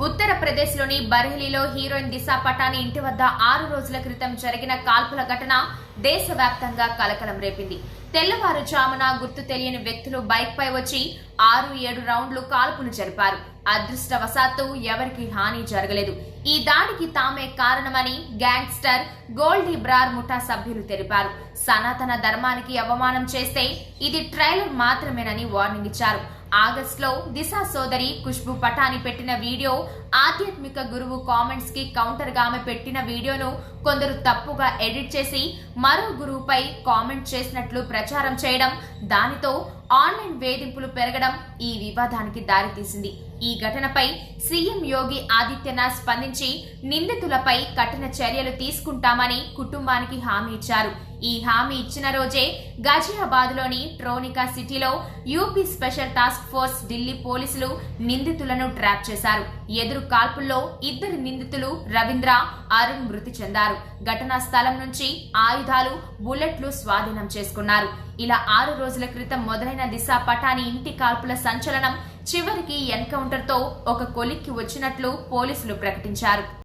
ఉత్తరప్రదేశ్లోని బరేలీలో హీరోయిన్ దిశా పటాని ఇంటి వద్ద 6 రోజుల క్రితం జరిగిన కాల్పుల ఘటన దేశవ్యాప్తంగా కలకలం రేపింది. తెల్లవారుజామున గుర్తు తెలియని వ్యక్తులు బైక్ పై వచ్చి 6-7 రౌండ్లు కాల్పులు జరిపారు. అదృష్టవశాత్తు ఎవరికి హాని జరగలేదు. ఈ దాడికి తామే కారణమని గ్యాంగ్స్టర్ గోల్డీ బ్రార్ ముఠా సభ్యులు తెలిపారు. సనాతన ధర్మానికి అవమానం చేస్తే ఇది ట్రైలర్ మాత్రమేనని వార్నింగ్ ఇచ్చారు. ఆగస్టులో దిశా సోదరి ఖుష్బూ పటాని పెట్టిన వీడియో, ఆధ్యాత్మిక గురువు కామెంట్స్ కి కౌంటర్ గా ఆమె పెట్టిన వీడియోను కొందరు తప్పుగా ఎడిట్ చేసి మరో గురువుపై కామెంట్ చేసినట్లు ప్రచారం చేయడం, దానితో ఆన్లైన్ వేధింపులు పెరగడం ఈ వివాదానికి దారితీసింది. ఈ ఘటనపై సీఎం యోగి ఆదిత్యనాథ్ స్పందించి నిందితులపై కఠిన చర్యలు తీసుకుంటామని కుటుంబానికి హామీ ఇచ్చారు. ఈ హామీ ఇచ్చిన రోజే గాజియాబాద్ లోని ట్రోనికా సిటీలో UP special task force Delhi పోలీసులు నిందితులను ట్రాప్ చేశారు. ఎదురు కాల్పుల్లో 2 నిందితులు రవీంద్ర, అరుణ్ మృతి చెందారు. ఘటనా స్థలం నుంచి ఆయుధాలు, బుల్లెట్లు స్వాధీనం చేసుకున్నారు. ఇలా 6 రోజుల క్రితం మొదలైన దిశా పటాని ఇంటి కాల్పుల సంచలనం చివరికి ఎన్కౌంటర్ తో ఒక కొలిక్కి వచ్చినట్లు పోలీసులు ప్రకటించారు.